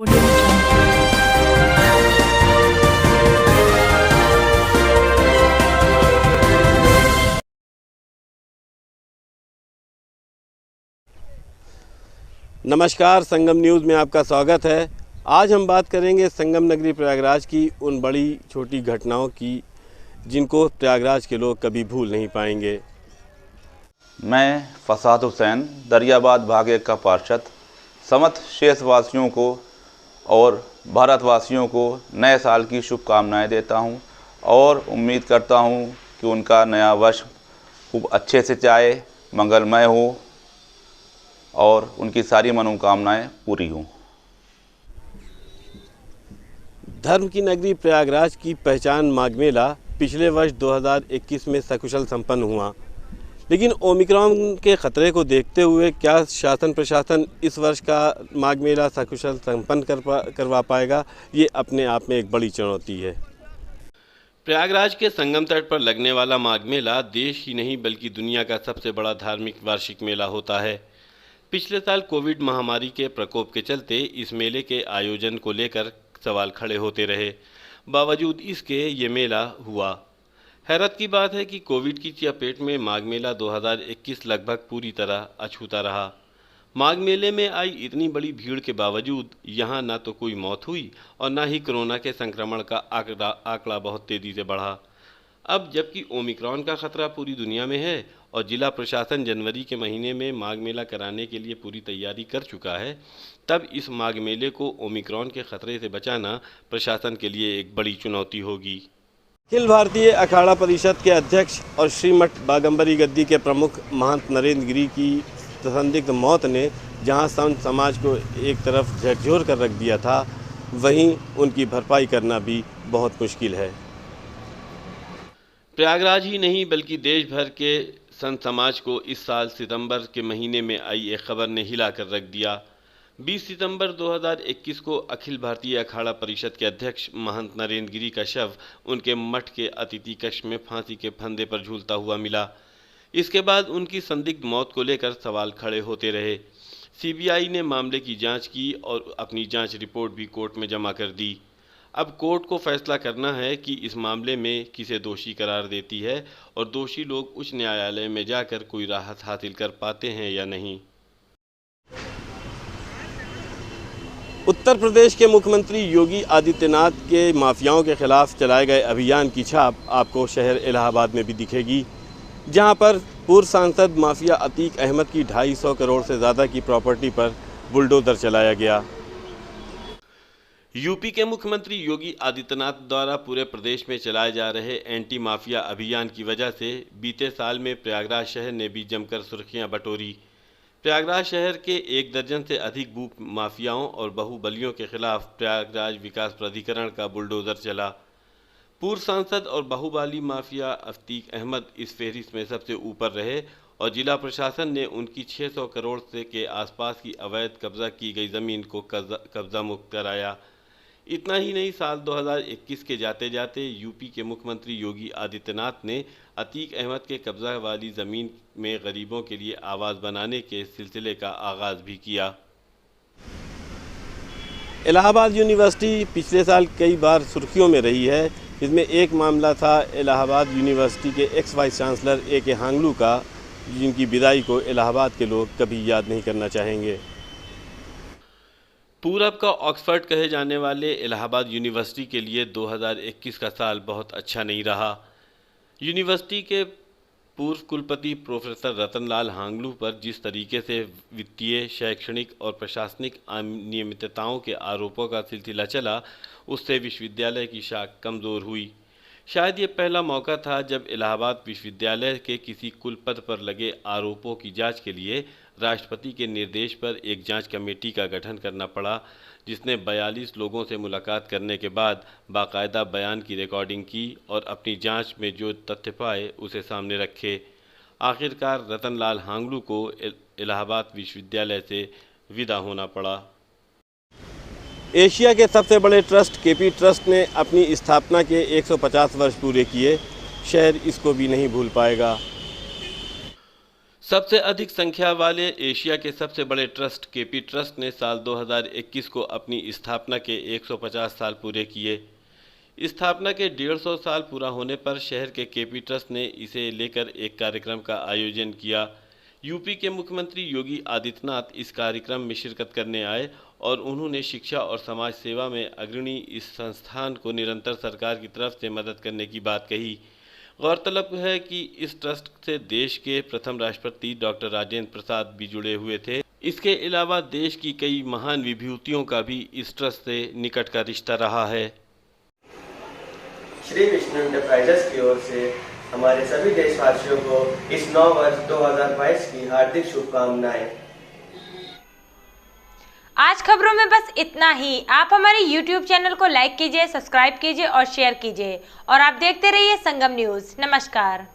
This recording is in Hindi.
नमस्कार, संगम न्यूज़ में आपका स्वागत है। आज हम बात करेंगे संगम नगरी प्रयागराज की उन बड़ी छोटी घटनाओं की जिनको प्रयागराज के लोग कभी भूल नहीं पाएंगे। मैं फसाद हुसैन दरियाबाद भाग 1 का पार्षद समस्त शेषवासियों को और भारतवासियों को नए साल की शुभकामनाएं देता हूं और उम्मीद करता हूं कि उनका नया वर्ष खूब अच्छे से जाए, मंगलमय हो और उनकी सारी मनोकामनाएं पूरी हों। धर्म की नगरी प्रयागराज की पहचान माघ मेला पिछले वर्ष 2021 में सकुशल संपन्न हुआ, लेकिन ओमिक्रॉन के खतरे को देखते हुए क्या शासन प्रशासन इस वर्ष का माघ मेला सकुशल संपन्न करवा पाएगा, ये अपने आप में एक बड़ी चुनौती है। प्रयागराज के संगम तट पर लगने वाला माघ मेला देश ही नहीं बल्कि दुनिया का सबसे बड़ा धार्मिक वार्षिक मेला होता है। पिछले साल कोविड महामारी के प्रकोप के चलते इस मेले के आयोजन को लेकर सवाल खड़े होते रहे, बावजूद इसके ये मेला हुआ। हैरत की बात है कि कोविड की चपेट में माघ मेला 2021 लगभग पूरी तरह अछूता रहा। माघ मेले में आई इतनी बड़ी भीड़ के बावजूद यहाँ न तो कोई मौत हुई और न ही कोरोना के संक्रमण का आंकड़ा बहुत तेज़ी से बढ़ा। अब जबकि ओमिक्रॉन का खतरा पूरी दुनिया में है और जिला प्रशासन जनवरी के महीने में माघ मेला कराने के लिए पूरी तैयारी कर चुका है, तब इस माघ मेले को ओमिक्रॉन के खतरे से बचाना प्रशासन के लिए एक बड़ी चुनौती होगी। अखिल भारतीय अखाड़ा परिषद के अध्यक्ष और श्रीमठ बागंबरी गद्दी के प्रमुख महंत नरेंद्र गिरी की संदिग्ध मौत ने जहां संत समाज को एक तरफ झकझोर कर रख दिया था, वहीं उनकी भरपाई करना भी बहुत मुश्किल है। प्रयागराज ही नहीं बल्कि देश भर के संत समाज को इस साल सितंबर के महीने में आई एक खबर ने हिला कर रख दिया। 20 सितंबर 2021 को अखिल भारतीय अखाड़ा परिषद के अध्यक्ष महंत नरेंद्र गिरी का शव उनके मठ के अतिथि कक्ष में फांसी के फंदे पर झूलता हुआ मिला। इसके बाद उनकी संदिग्ध मौत को लेकर सवाल खड़े होते रहे। सीबीआई ने मामले की जांच की और अपनी जांच रिपोर्ट भी कोर्ट में जमा कर दी। अब कोर्ट को फैसला करना है कि इस मामले में किसे दोषी करार देती है और दोषी लोग उच्च न्यायालय में जाकर कोई राहत हासिल कर पाते हैं या नहीं। उत्तर प्रदेश के मुख्यमंत्री योगी आदित्यनाथ के माफियाओं के खिलाफ चलाए गए अभियान की छाप आपको शहर इलाहाबाद में भी दिखेगी, जहां पर पूर्व सांसद माफिया अतीक अहमद की 250 करोड़ से ज़्यादा की प्रॉपर्टी पर बुलडोजर चलाया गया। यूपी के मुख्यमंत्री योगी आदित्यनाथ द्वारा पूरे प्रदेश में चलाए जा रहे एंटी माफिया अभियान की वजह से बीते साल में प्रयागराज शहर ने भी जमकर सुर्खियां बटोरी। प्रयागराज शहर के 1 दर्जन से अधिक भू माफियाओं और बाहुबलियों के खिलाफ प्रयागराज विकास प्राधिकरण का बुलडोजर चला। पूर्व सांसद और बाहुबली माफिया अतीक अहमद इस फहरिस्त में सबसे ऊपर रहे और जिला प्रशासन ने उनकी 600 करोड़ से के आसपास की अवैध कब्जा की गई ज़मीन को कब्जा मुक्त कराया। इतना ही नहीं, साल 2021 के जाते जाते यूपी के मुख्यमंत्री योगी आदित्यनाथ ने अतीक अहमद के कब्जा वाली ज़मीन में गरीबों के लिए आवास बनाने के सिलसिले का आगाज़ भी किया। इलाहाबाद यूनिवर्सिटी पिछले साल कई बार सुर्खियों में रही है। इसमें एक मामला था इलाहाबाद यूनिवर्सिटी के x vice chancellor A K. Hanglu का, जिनकी विदाई को इलाहाबाद के लोग कभी याद नहीं करना चाहेंगे। पूरब का ऑक्सफर्ड कहे जाने वाले इलाहाबाद यूनिवर्सिटी के लिए 2021 का साल बहुत अच्छा नहीं रहा। यूनिवर्सिटी के पूर्व कुलपति प्रोफेसर रतनलाल हांगलू पर जिस तरीके से वित्तीय, शैक्षणिक और प्रशासनिक अनियमितताओं के आरोपों का सिलसिला चला, उससे विश्वविद्यालय की शाख कमज़ोर हुई। शायद ये पहला मौका था जब इलाहाबाद विश्वविद्यालय के किसी कुलपद पर लगे आरोपों की जांच के लिए राष्ट्रपति के निर्देश पर एक जांच कमेटी का गठन करना पड़ा, जिसने 42 लोगों से मुलाकात करने के बाद बाकायदा बयान की रिकॉर्डिंग की और अपनी जांच में जो तथ्य पाए उसे सामने रखे। आखिरकार रतनलाल हांगलू को इलाहाबाद विश्वविद्यालय से विदा होना पड़ा। एशिया के सबसे बड़े ट्रस्ट केपी ट्रस्ट ने अपनी स्थापना के 150 वर्ष पूरे किए। शहर इसको भी नहीं भूल पाएगा। सबसे अधिक संख्या वाले एशिया के सबसे बड़े ट्रस्ट केपी ट्रस्ट ने साल 2021 को अपनी स्थापना के 150 साल पूरे किए। स्थापना के 150 साल पूरा होने पर शहर के केपी ट्रस्ट ने इसे लेकर एक कार्यक्रम का आयोजन किया। यूपी के मुख्यमंत्री योगी आदित्यनाथ इस कार्यक्रम में शिरकत करने आए और उन्होंने शिक्षा और समाज सेवा में अग्रणी इस संस्थान को निरंतर सरकार की तरफ से मदद करने की बात कही। गौरतलब है कि इस ट्रस्ट से देश के प्रथम राष्ट्रपति डॉक्टर राजेंद्र प्रसाद भी जुड़े हुए थे। इसके अलावा देश की कई महान विभूतियों का भी इस ट्रस्ट से निकट का रिश्ता रहा है। श्री विष्णु एंटरप्राइजेस की ओर से हमारे सभी देशवासियों को इस नव वर्ष 2022 की हार्दिक शुभकामनाएं। आज खबरों में बस इतना ही। आप हमारे YouTube चैनल को लाइक कीजिए, सब्सक्राइब कीजिए और शेयर कीजिए और आप देखते रहिए संगम न्यूज़। नमस्कार।